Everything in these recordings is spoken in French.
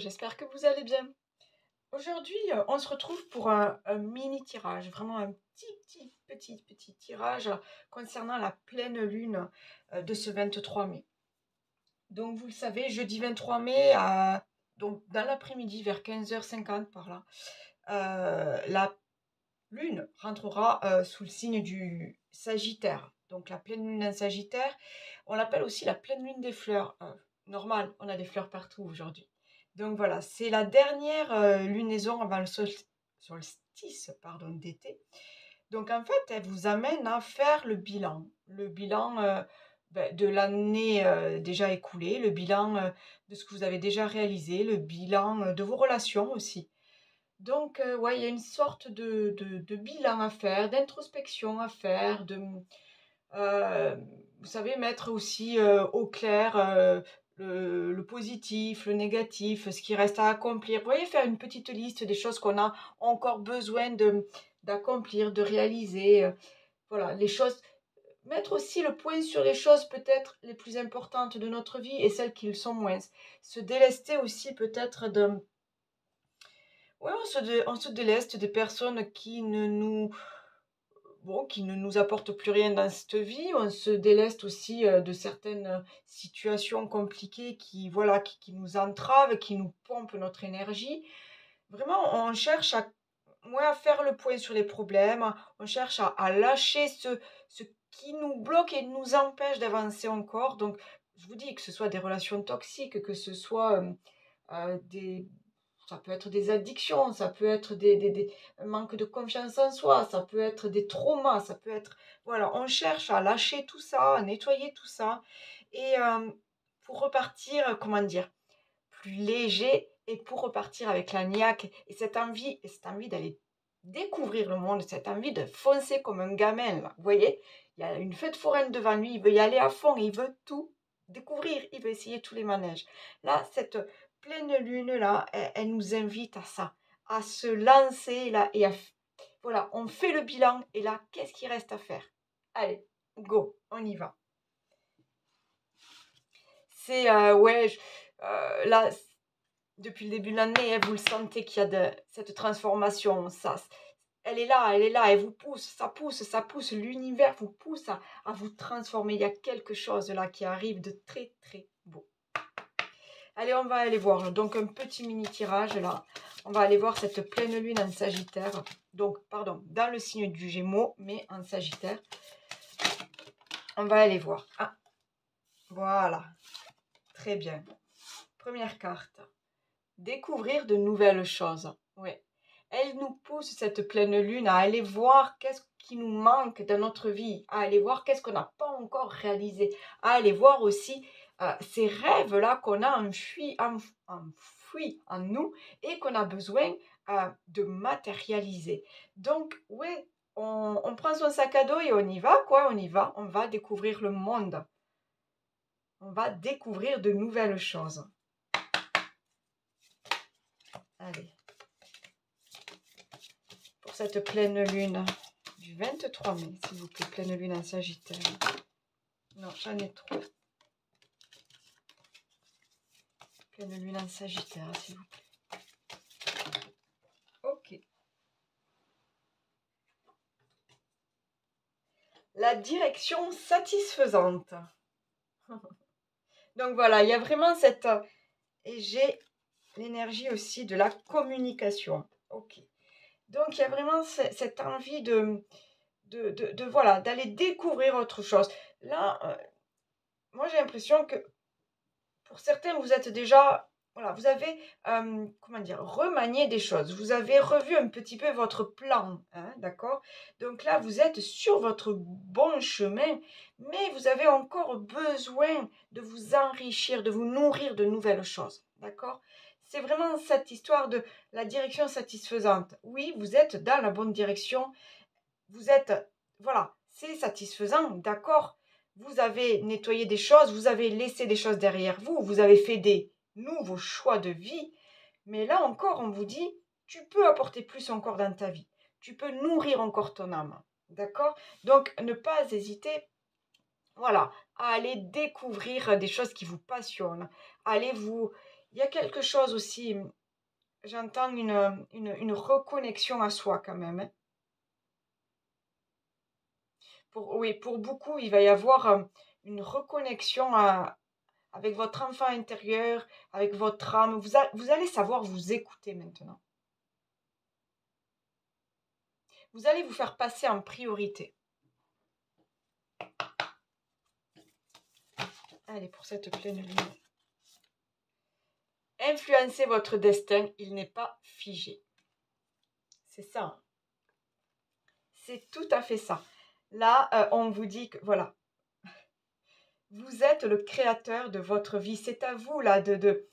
j'espère que vous allez bien. Aujourd'hui, on se retrouve pour un mini tirage, vraiment un petit tirage concernant la pleine lune de ce 23 mai. Donc, vous le savez, jeudi 23 mai, donc dans l'après-midi vers 15h50 par là, la lune rentrera sous le signe du Sagittaire. Donc, la pleine lune en Sagittaire, on l'appelle aussi la pleine lune des fleurs. Normal, on a des fleurs partout aujourd'hui. Donc voilà, c'est la dernière lunaison avant le solstice d'été. Donc en fait, elle vous amène à faire le bilan de l'année déjà écoulée, le bilan de ce que vous avez déjà réalisé, le bilan de vos relations aussi. Donc ouais, il y a une sorte de bilan à faire, d'introspection à faire, euh, vous savez, mettre aussi au clair le positif, le négatif, ce qui reste à accomplir. Vous voyez, faire une petite liste des choses qu'on a encore besoin d'accomplir, de réaliser. Voilà, les choses. Mettre aussi le point sur les choses peut-être les plus importantes de notre vie et celles qui le sont moins. Se délester aussi peut-être de... Ouais, on se déleste des personnes qui ne nous bon, qui ne nous apporte plus rien dans cette vie. On se déleste aussi de certaines situations compliquées voilà, qui nous entravent, qui nous pompent notre énergie. Vraiment, on cherche ouais, à faire le point sur les problèmes, on cherche à lâcher ce qui nous bloque et nous empêche d'avancer encore. Donc, je vous dis que ce soit des relations toxiques, que ce soit des ça peut être des addictions, ça peut être un manque de confiance en soi, ça peut être des traumas, ça peut être... Voilà, on cherche à lâcher tout ça, à nettoyer tout ça, et pour repartir, comment dire, plus léger, et pour repartir avec la niaque, et cette envie d'aller découvrir le monde, cette envie de foncer comme un gamin, là. Vous voyez, il y a une fête foraine devant lui, il veut y aller à fond, il veut tout découvrir, il veut essayer tous les manèges. Là, cette pleine lune là, elle nous invite à ça, à se lancer là et voilà, on fait le bilan et là, qu'est-ce qu'il reste à faire? Allez, go, on y va. C'est ouais, là, depuis le début de l'année, vous le sentez qu'il y a cette transformation, ça, elle est là, elle vous pousse, ça pousse, l'univers vous pousse à vous transformer. Il y a quelque chose là qui arrive de très très beau. Allez, on va aller voir. Donc, un petit mini tirage là. On va aller voir cette pleine lune en Sagittaire. Donc, pardon, dans le signe du Gémeaux, mais en Sagittaire. On va aller voir. Ah, voilà. Très bien. Première carte. Découvrir de nouvelles choses. Oui. Elle nous pousse, cette pleine lune, à aller voir qu'est-ce qui nous manque dans notre vie, à aller voir qu'est-ce qu'on n'a pas encore réalisé, à aller voir aussi ces rêves-là qu'on a enfouis en nous et qu'on a besoin de matérialiser. Donc, oui, on prend son sac à dos et on y va, quoi, on va découvrir le monde. On va découvrir de nouvelles choses. Allez. Pour cette pleine lune du 23 mai, s'il vous plaît, pleine lune en Sagittaire. Non, j'en ai trop. Pleine lune en Sagittaire, s'il vous plaît. Ok. La direction satisfaisante. Donc voilà, il y a vraiment cette... Et j'ai l'énergie aussi de la communication. Ok. Donc il y a vraiment cette envie voilà, d'aller découvrir autre chose. Là, moi j'ai l'impression que pour certains, vous êtes déjà, voilà, vous avez, comment dire, remanié des choses. Vous avez revu un petit peu votre plan, hein, d'accord? Donc là, vous êtes sur votre bon chemin, mais vous avez encore besoin de vous enrichir, de vous nourrir de nouvelles choses, d'accord? C'est vraiment cette histoire de la direction satisfaisante. Oui, vous êtes dans la bonne direction. Vous êtes, voilà, c'est satisfaisant, d'accord? Vous avez nettoyé des choses, vous avez laissé des choses derrière vous, vous avez fait des nouveaux choix de vie. Mais là encore, on vous dit, tu peux apporter plus encore dans ta vie. Tu peux nourrir encore ton âme. D'accord? Donc, ne pas hésiter, voilà, à aller découvrir des choses qui vous passionnent. Allez vous... Il y a quelque chose aussi, j'entends une reconnexion à soi quand même, hein. Oui, pour beaucoup, il va y avoir une reconnexion avec votre enfant intérieur, avec votre âme. Vous allez savoir vous écouter maintenant. Vous allez vous faire passer en priorité. Allez, pour cette pleine lune. Influencez votre destin, il n'est pas figé. C'est ça, hein. C'est tout à fait ça. Là, on vous dit que, voilà, vous êtes le créateur de votre vie. C'est à vous, là, de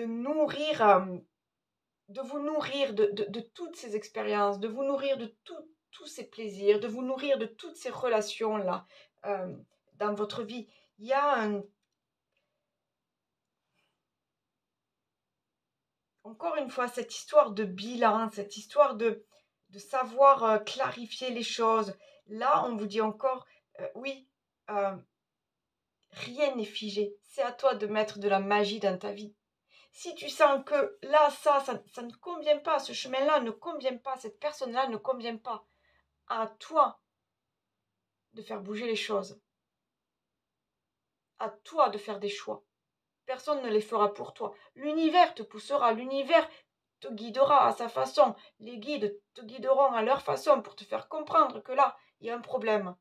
nourrir, de vous nourrir de toutes ces expériences, de vous nourrir de tous ces plaisirs, de vous nourrir de toutes ces relations-là dans votre vie. Il y a encore une fois cette histoire de bilan, cette histoire de savoir clarifier les choses. Là, on vous dit encore, oui, rien n'est figé. C'est à toi de mettre de la magie dans ta vie. Si tu sens que là, ça ne convient pas, ce chemin-là ne convient pas, cette personne-là ne convient pas, à toi de faire bouger les choses. À toi de faire des choix. Personne ne les fera pour toi. L'univers te poussera, l'univers te guidera à sa façon. Les guides te guideront à leur façon pour te faire comprendre que là, il y a un problème.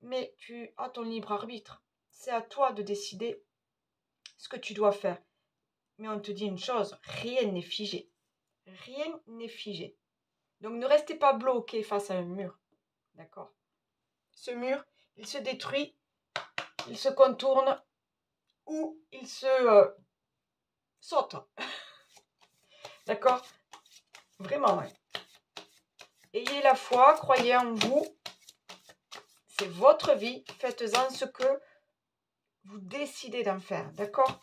Mais tu as ton libre arbitre. C'est à toi de décider ce que tu dois faire. Mais on te dit une chose, rien n'est figé. Rien n'est figé. Donc ne restez pas bloqué face à un mur. D'accord? Ce mur, il se détruit, il se contourne ou il se saute. D'accord? Vraiment, ouais. Ayez la foi, croyez en vous. C'est votre vie. Faites-en ce que vous décidez d'en faire. D'accord?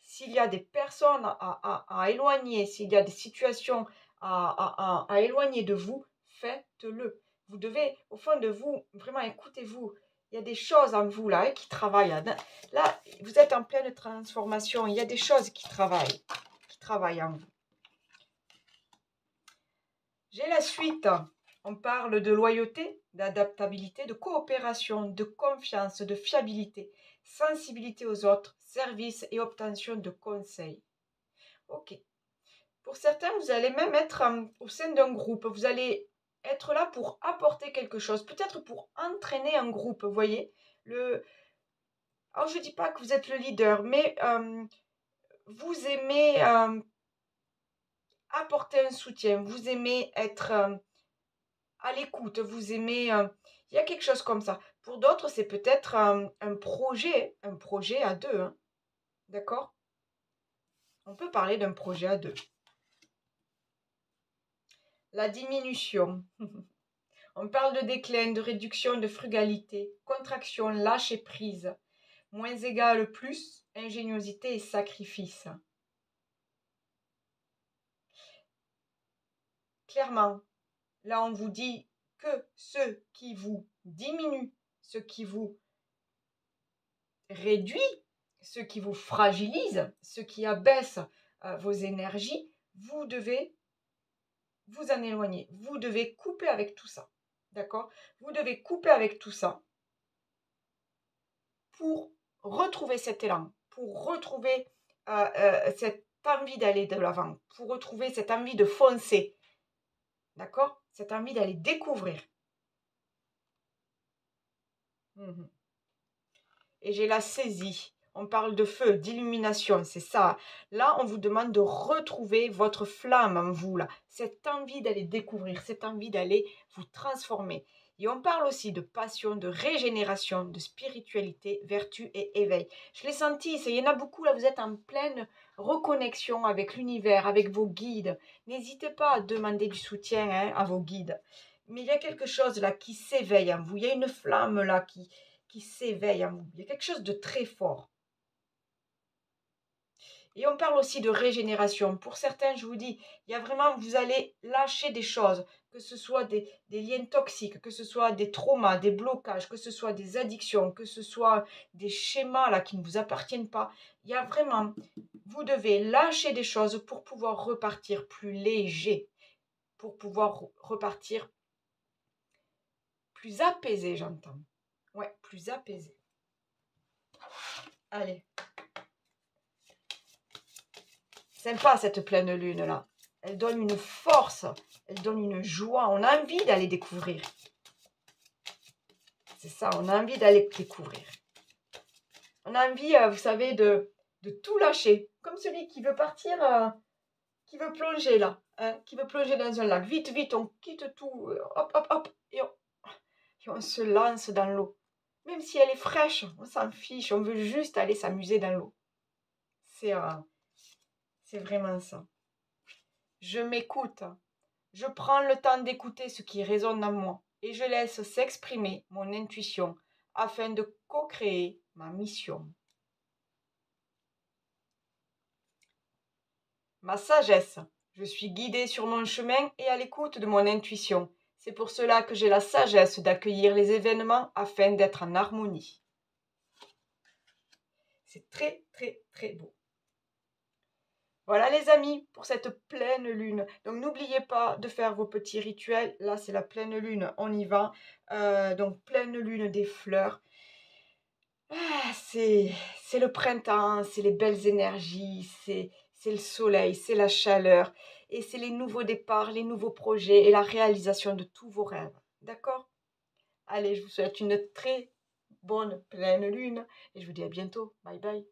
S'il y a des personnes à éloigner, s'il y a des situations à éloigner de vous, faites-le. Vous devez, au fond de vous, vraiment écoutez-vous. Il y a des choses en vous là qui travaillent. Là, vous êtes en pleine transformation. Il y a des choses qui travaillent en vous. J'ai la suite. On parle de loyauté, d'adaptabilité, de coopération, de confiance, de fiabilité, sensibilité aux autres, service et obtention de conseils. Ok. Pour certains, vous allez même être au sein d'un groupe. Vous allez être là pour apporter quelque chose, peut-être pour entraîner un groupe, vous voyez. Alors, je ne dis pas que vous êtes le leader, mais vous aimez apporter un soutien, vous aimez être à l'écoute, vous aimez... il y a quelque chose comme ça. Pour d'autres, c'est peut-être un projet à deux, hein. D'accord? On peut parler d'un projet à deux. La diminution. On parle de déclin, de réduction, de frugalité, contraction, lâcher prise, moins égal plus, ingéniosité et sacrifice. Clairement, là on vous dit que ce qui vous diminue, ce qui vous réduit, ce qui vous fragilise, ce qui abaisse vos énergies, vous devez vous en éloigner. Vous devez couper avec tout ça. D'accord? Vous devez couper avec tout ça pour retrouver cet élan, pour retrouver cette envie d'aller de l'avant, pour retrouver cette envie de foncer. D'accord? Cette envie d'aller découvrir. Et j'ai la saisie. On parle de feu, d'illumination, c'est ça. Là, on vous demande de retrouver votre flamme en vous, là. Cette envie d'aller découvrir, cette envie d'aller vous transformer. Et on parle aussi de passion, de régénération, de spiritualité, vertu et éveil. Je l'ai senti, il y en a beaucoup, là, vous êtes en pleine reconnexion avec l'univers, avec vos guides. N'hésitez pas à demander du soutien à vos guides. Mais il y a quelque chose là qui s'éveille en vous. Il y a une flamme là qui s'éveille en vous. Il y a quelque chose de très fort. Et on parle aussi de régénération. Pour certains, je vous dis, il y a vraiment, vous allez lâcher des choses, que ce soit des liens toxiques, que ce soit des traumas, des blocages, que ce soit des addictions, que ce soit des schémas là qui ne vous appartiennent pas. Il y a vraiment vous devez lâcher des choses pour pouvoir repartir plus léger, pour pouvoir repartir plus apaisé, j'entends. Ouais, plus apaisé. Allez. Sympa cette pleine lune là. Elle donne une force, elle donne une joie. On a envie d'aller découvrir. C'est ça, on a envie d'aller découvrir. On a envie, vous savez, de tout lâcher. Comme celui qui veut partir, qui veut plonger là, hein, qui veut plonger dans un lac. Vite, vite, on quitte tout, hop, hop, hop, et on se lance dans l'eau. Même si elle est fraîche, on s'en fiche, on veut juste aller s'amuser dans l'eau. C'est vraiment ça. Je m'écoute, je prends le temps d'écouter ce qui résonne en moi et je laisse s'exprimer mon intuition afin de co-créer ma mission. Ma sagesse, je suis guidée sur mon chemin et à l'écoute de mon intuition. C'est pour cela que j'ai la sagesse d'accueillir les événements afin d'être en harmonie. C'est très, très, très beau. Voilà les amis, pour cette pleine lune. Donc n'oubliez pas de faire vos petits rituels. Là, c'est la pleine lune, on y va. Donc pleine lune des fleurs. C'est le printemps, c'est les belles énergies, c'est le soleil, c'est la chaleur. Et c'est les nouveaux départs, les nouveaux projets et la réalisation de tous vos rêves. D'accord? Allez, je vous souhaite une très bonne pleine lune et je vous dis à bientôt. Bye bye.